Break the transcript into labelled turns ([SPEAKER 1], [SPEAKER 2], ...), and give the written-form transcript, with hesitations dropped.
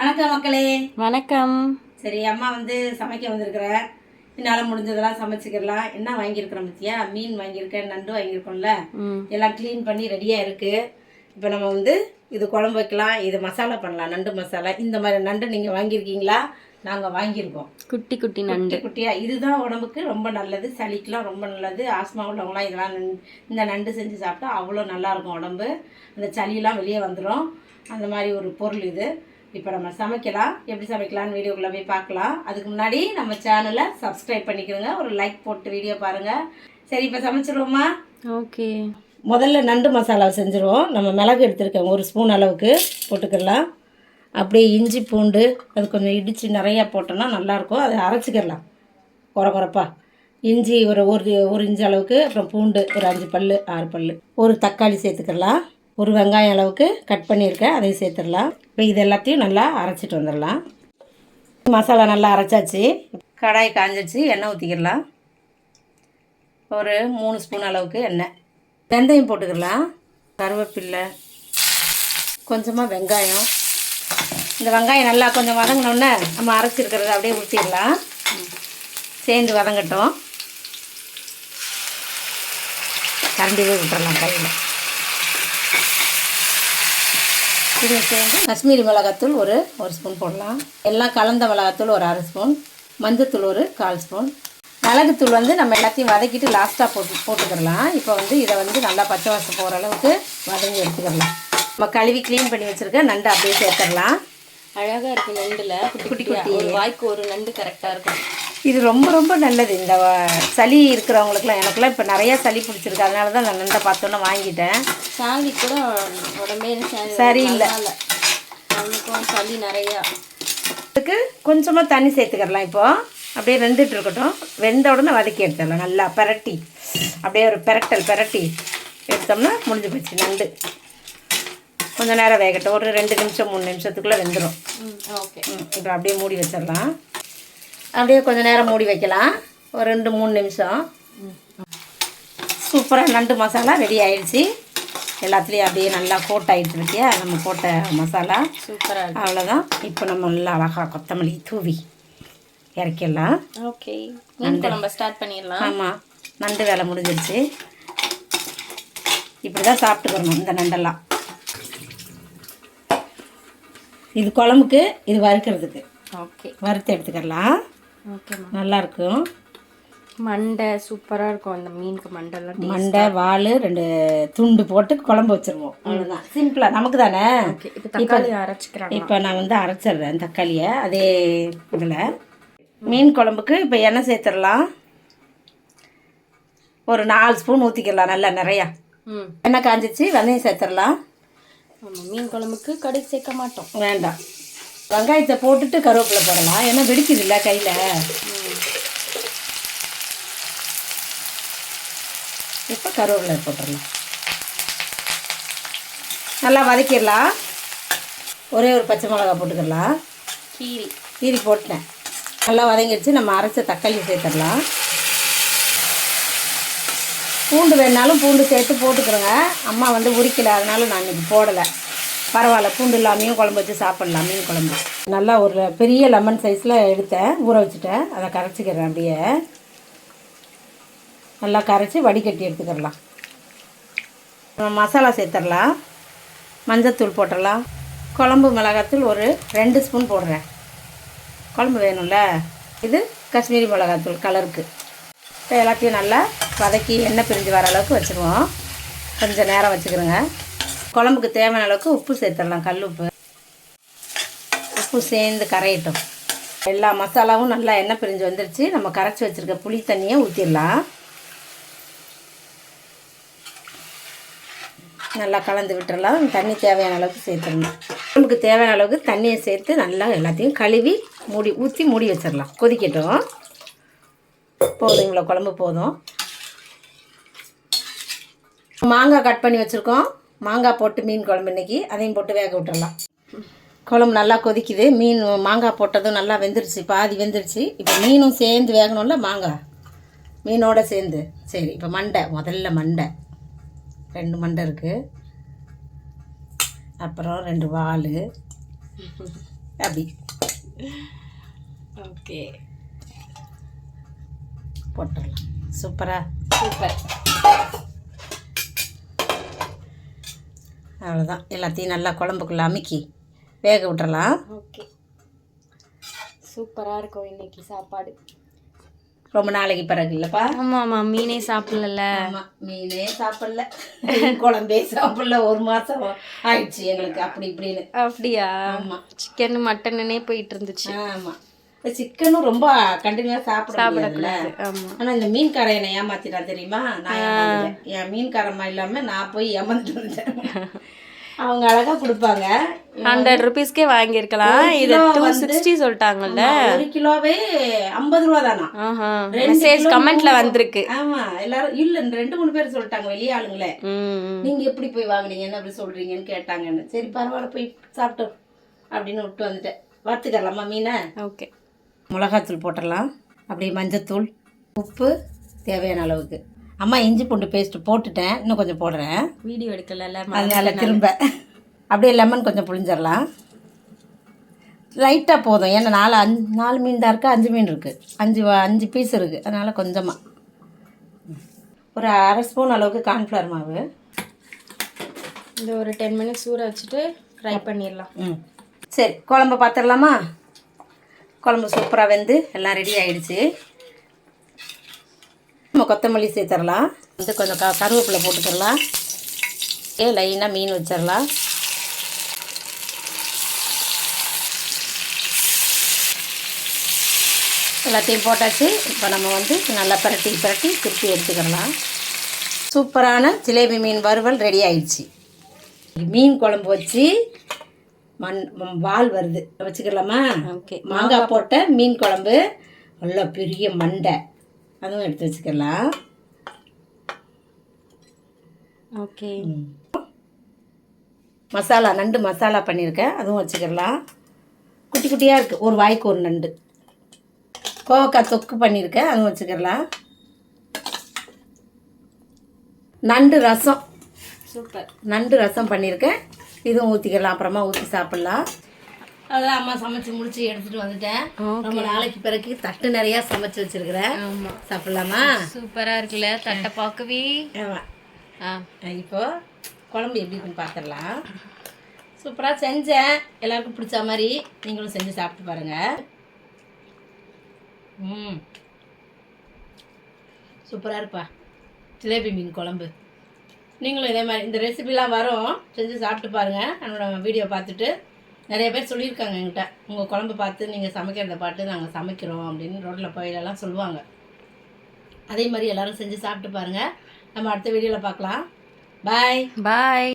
[SPEAKER 1] வணக்கம் மக்களே.
[SPEAKER 2] வணக்கம்.
[SPEAKER 1] சரி, அம்மா சமைக்க வந்திருக்கிறேன். என்னால் முடிஞ்சதெல்லாம் சமைச்சிக்கலாம். என்ன வாங்கியிருக்கிறோம் பத்தியா? மீன் வாங்கியிருக்கேன், நண்டு வாங்கியிருக்கோம்ல, எல்லாம் க்ளீன் பண்ணி ரெடியாக இருக்குது. இப்போ நம்ம இது குழம்பு வைக்கலாம், இது மசாலா பண்ணலாம், நண்டு மசாலா. இந்த மாதிரி நண்டு நீங்கள் வாங்கியிருக்கீங்களா? நாங்கள் வாங்கியிருக்கோம்.
[SPEAKER 2] குட்டி குட்டி நண்டு,
[SPEAKER 1] குட்டியாக. இதுதான் உடம்புக்கு ரொம்ப நல்லது, சளிக்கெலாம் ரொம்ப நல்லது. ஆஸ்மா உள்ளவங்களாம் இதெல்லாம் இந்த நண்டு செஞ்சு சாப்பிட்டா அவ்வளோ நல்லாயிருக்கும் உடம்பு. அந்த சளியெல்லாம் வெளியே வந்துடும். அந்த மாதிரி ஒரு பொருள் இது. இப்போ நம்ம சமைக்கலாம். எப்படி சமைக்கலான்னு வீடியோக்குள்ளே போய் பார்க்கலாம். அதுக்கு முன்னாடி நம்ம சேனலை சப்ஸ்கிரைப் பண்ணிக்கிறோங்க, ஒரு லைக் போட்டு வீடியோ பாருங்கள். சரி, இப்போ சமைச்சிருவோமா?
[SPEAKER 2] ஓகே.
[SPEAKER 1] முதல்ல நண்டு மசாலா செஞ்சுருவோம். நம்ம மிளகு எடுத்துருக்கோம், 1 ஸ்பூன் அளவுக்கு போட்டுக்கலாம். அப்படியே இஞ்சி பூண்டு அது கொஞ்சம் இடித்து நிறையா போட்டோன்னா நல்லாயிருக்கும். அதை அரைச்சிக்கிடலாம் குறப்பா. இஞ்சி ஒரு இன்ச்சு அளவுக்கு, அப்புறம் பூண்டு ஒரு 5 பல் 6 பல், ஒரு தக்காளி சேர்த்துக்கலாம், ஒரு வெங்காயம் அளவுக்கு கட் பண்ணியிருக்கேன், அதையும் சேர்த்துடலாம். இப்போ இது எல்லாத்தையும் நல்லா அரைச்சிட்டு வந்துடலாம். மசாலா நல்லா அரைச்சாச்சு. கடாய் காஞ்சிச்சு, எண்ணெய் ஊற்றிக்கிடலாம். ஒரு 3 ஸ்பூன் அளவுக்கு எண்ணெய். வெந்தயம் போட்டுக்கலாம், கருவேப்பில்லை, கொஞ்சமாக வெங்காயம். இந்த வெங்காயம் நல்லா கொஞ்சம் வதங்கினோன்னே நம்ம அரைச்சிருக்கிறத அப்படியே ஊற்றிடலாம். சேர்ந்து வதங்கட்டும். கரண்டியே விட்டுறலாம் கையில். இது சேர்ந்து காஷ்மீரி மிளகாத்தூள் ஒரு ஸ்பூன் போடலாம். எல்லாம் கலந்த மிளகாத்தூள் ஒரு 1/2 ஸ்பூன், மஞ்சத்தூள் ஒரு 1/4 ஸ்பூன், மிளகுத்தூள் நம்ம எல்லாத்தையும் வதக்கிட்டு லாஸ்ட்டாக போட்டுக்கிடலாம். இப்போ இதை நல்லா பச்சை வாசம் போகிற அளவுக்கு வதங்கி எடுத்துக்கிடலாம். நம்ம கழுவி க்ளீன் பண்ணி வச்சுருக்க நண்டு அப்படியே சேர்த்துடலாம்.
[SPEAKER 2] அழகாக இருக்குது நண்டில், குட்டி குட்டி ஒரு வாய்க்கு ஒரு நண்டு கரெக்டாக இருக்கும்.
[SPEAKER 1] இது ரொம்ப ரொம்ப நல்லது. இந்த சளி இருக்கிறவங்களுக்குலாம், எனக்குலாம் இப்போ நிறையா சளி பிடிச்சிருக்கு, அதனால தான் நான் நண்டை பார்த்தோன்னே வாங்கிட்டேன்.
[SPEAKER 2] சாலி கூட உடம்பே
[SPEAKER 1] சரியில்லை,
[SPEAKER 2] அவனுக்கும் சளி நிறையா.
[SPEAKER 1] இதுக்கு கொஞ்சமாக தண்ணி சேர்த்துக்கிடலாம். இப்போது அப்படியே வெந்துட்டு இருக்கட்டும். வெந்த உடனே வதக்கி எடுத்துடலாம். நல்லா பிரட்டி, அப்படியே ஒரு பிரட்டி எடுத்தோம்னா முடிஞ்சு போச்சு நண்டு. கொஞ்சம் நேரம் வேகட்டும், ஒரு 2 நிமிஷம் 3 நிமிஷத்துக்குள்ளே வெந்துடும்.
[SPEAKER 2] ஓகே.
[SPEAKER 1] இப்போ அப்படியே மூடி வச்சிடலாம். அப்படியே கொஞ்சம் நேரம் மூடி வைக்கலாம், ஒரு 2-3 நிமிஷம். சூப்பராக நண்டு மசாலா ரெடி ஆகிடுச்சு. எல்லாத்துலேயும் அப்படியே நல்லா கோட் ஆகிடுச்சு பற்றியா, நம்ம போட்ட மசாலா
[SPEAKER 2] சூப்பராக.
[SPEAKER 1] அவ்வளோதான். இப்போ நம்ம நல்லா அழகாக கொத்தமல்லி தூவி இறக்கிடலாம்.
[SPEAKER 2] ஓகே, நண்டு நம்ம ஸ்டார்ட் பண்ணிடலாம்.
[SPEAKER 1] ஆமாம், நண்டு வேலை முடிஞ்சிருச்சு. இப்படி தான் சாப்பிட்டுக்கணும் இந்த நண்டெல்லாம். இது குழம்புக்கு, இது வறுக்கிறதுக்கு.
[SPEAKER 2] ஓகே,
[SPEAKER 1] வறுத்து எடுத்துக்கலாம்.
[SPEAKER 2] ஓகேம்மா,
[SPEAKER 1] நல்லாயிருக்கும்.
[SPEAKER 2] மண்டை சூப்பராக இருக்கும். அந்த மீனுக்கு மண்டெல்லாம்,
[SPEAKER 1] மண்டை வால் 2 துண்டு போட்டு குழம்பு வச்சுருவோம். அவ்வளோதான், சிம்பிளாக நமக்கு தானே.
[SPEAKER 2] இப்போ தக்காளி அரைச்சிக்கிறேன்.
[SPEAKER 1] இப்போ நான் அரைச்சிட்றேன் தக்காளியை அதே இதில். மீன் குழம்புக்கு இப்போ எண்ணெய் சேர்த்துடலாம். ஒரு 4 ஸ்பூன் ஊற்றிக்கலாம், நல்லா நிறையா. எண்ணெய் காஞ்சிச்சு, வெந்தயம் சேர்த்துடலாம்.
[SPEAKER 2] ஆமாம், மீன் குழம்புக்கு கடுகு சேர்க்க மாட்டோம்,
[SPEAKER 1] வேண்டாம். வெங்காயத்தை போட்டுட்டு கருவேப்பிலை போடலாம், ஏன்னா வெடிக்குது இல்லை கையில். இப்போ கருவேப்பிலை போட்டுடலாம், நல்லா வதக்கிடலாம். ஒரே ஒரு பச்சை மிளகா போட்டுக்கலாம், கீரி போட்டேன். நல்லா வதங்கிடுச்சு. நம்ம அரைச்ச தக்காளி சேர்த்துடலாம். பூண்டு வேணாலும் பூண்டு சேர்த்து போட்டுக்கிறோங்க. அம்மா உரிக்கலை, அதனால நான் இன்றைக்கி போடலை. பரவாயில்ல, பூண்டு இல்லாமையும் குழம்பு வச்சு சாப்பிட்லாம் மீன் குழம்பு. நல்லா ஒரு பெரிய லெமன் சைஸில் எடுத்தேன், ஊற வச்சுட்டேன். அதை கரைச்சிக்கிறேன். அப்படியே நல்லா கரைச்சி வடிகட்டி எடுத்துக்கிடலாம். நம்ம மசாலா சேர்த்துடலாம். மஞ்சத்தூள் போட்டுடலாம். குழம்பு மிளகாத்தூள் ஒரு 2 ஸ்பூன் போடுறேன், குழம்பு வேணும்ல. இது காஷ்மீரி மிளகாத்தூள் கலருக்கு. இப்போ எல்லாத்தையும் நல்லா வதக்கி எண்ணெய் பிரிஞ்சு வர அளவுக்கு வச்சுருவோம். கொஞ்சம் நேரம் வச்சுக்கிறோங்க. குழம்புக்கு தேவையான அளவுக்கு உப்பு சேர்த்துடலாம், கல் உப்பு. உப்பு சேர்ந்து கரையட்டும். எல்லா மசாலாவும் நல்லா எண்ணெய் பிரிஞ்சு வந்துடுச்சு. நம்ம கரைச்சி வச்சுருக்க புளி தண்ணியை ஊற்றிடலாம். நல்லா கலந்து விட்டுடலாம். தண்ணி தேவையான அளவுக்கு சேர்த்துடணும். குழம்புக்கு தேவையான அளவுக்கு தண்ணியை சேர்த்து நல்லா எல்லாத்தையும் கழுவி ஊற்றி மூடி வச்சிடலாம். கொதிக்கட்டும். போதுங்களா, குழம்பு போதும். மாங்காய் கட் பண்ணி வச்சுருக்கோம், மாங்காய் போட்டு மீன் குழம்பு இன்றைக்கி, அதையும் போட்டு வேக விட்டுடலாம். குழம்பு நல்லா கொதிக்குது. மீன் மாங்காய் போட்டதும் நல்லா வெந்துருச்சு, பாதி வெந்துருச்சு. இப்போ மீனும் சேர்ந்து வேகணும்ல, மாங்காய் மீனோடு சேர்ந்து. சரி, இப்போ முதல்ல மண்டை 2 மண்டை இருக்குது. அப்புறம் 2 வால், அப்படி
[SPEAKER 2] ஓகே
[SPEAKER 1] போட்டுடலாம். சூப்பரா
[SPEAKER 2] சூப்பர்.
[SPEAKER 1] அவ்வளோதான். எல்லாத்தையும் நல்லா குழம்புக்குள்ளே அமுக்கி வேக விட்டுறலாம்.
[SPEAKER 2] ஓகே சூப்பராக இருக்கும் இன்னைக்கு சாப்பாடு.
[SPEAKER 1] ரொம்ப நாளைக்கு பிறகு இல்லைப்பா.
[SPEAKER 2] ஆமாம் ஆமாம், மீனே சாப்பிடல.
[SPEAKER 1] ஆமாம், மீனே சாப்பிடல, மீன் குழம்பே சாப்பிடல. 1 மாதம் ஆயிடுச்சு எங்களுக்கு அப்படி இப்படின்னு.
[SPEAKER 2] அப்படியா?
[SPEAKER 1] ஆமாம்,
[SPEAKER 2] சிக்கன் மட்டனுனே போயிட்டு இருந்துச்சு.
[SPEAKER 1] ஆமாம். சிக்கனும் ரொம்ப கண்டினியூவாக சாப்பிடக்கூடாதுல்ல.
[SPEAKER 2] ஆமாம்.
[SPEAKER 1] ஆனால் இந்த மீன்காரை என்னை ஏமாத்திட்டான் தெரியுமா? நான் ஏமாந்துட்டேன். என் மீன்காரம்மா இல்லாமல் நான் போய் ஏமாந்துட்டு வந்துட்டேன். அவங்க அழகாக கொடுப்பாங்க.
[SPEAKER 2] 100 rupeesக்கே வாங்கியிருக்கலாம். இது 260 சொல்லிட்டாங்கல்ல.
[SPEAKER 1] 1 கிலோவே 50 ரூபா தானா?
[SPEAKER 2] மெசேஜ் கமெண்ட்ல வந்திருக்கு.
[SPEAKER 1] ஆமா, எல்லாரும் இல்ல 2-3 பேர் சொல்லிட்டாங்க வெளியே ஆளுங்களே. நீங்க எப்படி போய் வாங்குனீங்கன்னு அப்படி சொல்றீங்கன்னு கேட்டாங்கன்னு. சரி பரவாயில்ல போய் சாப்பிட்டோம் அப்படின்னு விட்டு வந்துட்டேன். வறுத்துக்கலாமா மீனை? ஓகே. மிளகாத்தூள் போட்டுடலாம், அப்படியே மஞ்சத்தூள், உப்பு தேவையான அளவுக்கு. அம்மா இஞ்சி பூண்டு பேஸ்ட்டு போட்டுட்டேன், இன்னும் கொஞ்சம் போடுறேன்.
[SPEAKER 2] வீடியோ எடுக்கல
[SPEAKER 1] அதனால திரும்ப அப்படியே லெமன் கொஞ்சம் புளிஞ்சிடலாம். லைட்டாக போதும், ஏன்னா 4 மீன் தான் இருக்குது, 5 மீன் இருக்குது, 5 பீஸ் இருக்குது, அதனால் கொஞ்சமாக ஒரு 1/2 ஸ்பூன் அளவுக்கு கார்ன்ஃப்ளவர் மாவு.
[SPEAKER 2] இந்த ஒரு 10 மினிட்ஸ் ஊற வச்சுட்டு ஃப்ரை பண்ணிடலாம்.
[SPEAKER 1] சரி, குழம்பு பார்த்துடலாமா? குழம்பு சூப்பராக வெந்து எல்லாம் ரெடி ஆகிடுச்சு. நம்ம கொத்தமல்லி சேர்த்துடலாம். கொஞ்சம் கருவேப்பிலை போட்டுக்கலாம். லைனாக மீன் வச்சிடலாம். எல்லாத்தையும் போட்டாச்சு. இப்போ நம்ம நல்லா பிரட்டி திருப்பி எடுத்துக்கலாம். சூப்பரான ஜிலேபி மீன் வறுவல் ரெடி ஆயிடுச்சு. மீன் குழம்பு வச்சு வால் வருது வச்சுக்கலாமா? ஓகே. மாங்காய் போட்ட மீன் குழம்பு, நல்லா பெரிய மண்டை, அதுவும் எடுத்து வச்சுக்கலாம்.
[SPEAKER 2] ஓகே.
[SPEAKER 1] மசாலா, நண்டு மசாலா பண்ணியிருக்கேன், அதுவும் வச்சுக்கலாம். குட்டி குட்டியாக இருக்குது, ஒரு வாய்க்கு ஒரு நண்டு. கோவக்காய் தொக்கு பண்ணியிருக்கேன், அதுவும் வச்சுக்கலாம். நண்டு ரசம்,
[SPEAKER 2] சூப்பர்.
[SPEAKER 1] நண்டு ரசம் பண்ணியிருக்கேன், இதுவும் ஊற்றிக்கலாம். அப்புறமா ஊற்றி சாப்பிட்லாம். அதான் அம்மா சமைச்சு முடிச்சு எடுத்துகிட்டு வந்துட்டேன். ரொம்ப நாளைக்கு பிறகு தட்டு நிறையா சமைச்சு வச்சுருக்கிறேன். ஆமாம், சாப்பிட்லாமா?
[SPEAKER 2] சூப்பராக இருக்குல்ல தட்டை பார்க்கவே.
[SPEAKER 1] ஆமாம். இப்போ குழம்பு எப்படி இருக்குன்னு பார்த்துடலாம். சூப்பராக செஞ்சேன், எல்லாருக்கும் பிடிச்ச மாதிரி நீங்களும் செஞ்சு சாப்பிட்டு பாருங்கள். சூப்பராக இருப்பா ஜிலேபி மீன் குழம்பு. நீங்களும் இதே மாதிரி இந்த ரெசிபிலாம் வரும், செஞ்சு சாப்பிட்டு பாருங்கள். என்னோடய வீடியோ பார்த்துட்டு நிறைய பேர் சொல்லியிருக்காங்க என்கிட்ட, உங்கள் குழம்பு பார்த்து நீங்கள் சமைக்கிறத பார்த்து நாங்கள் சமைக்கிறோம் அப்படின்னு ரோட்டில் போயிலெல்லாம் சொல்லுவாங்க. அதே மாதிரி எல்லோரும் செஞ்சு சாப்பிட்டு பாருங்கள். நம்ம அடுத்த வீடியோவில் பார்க்கலாம். பாய்.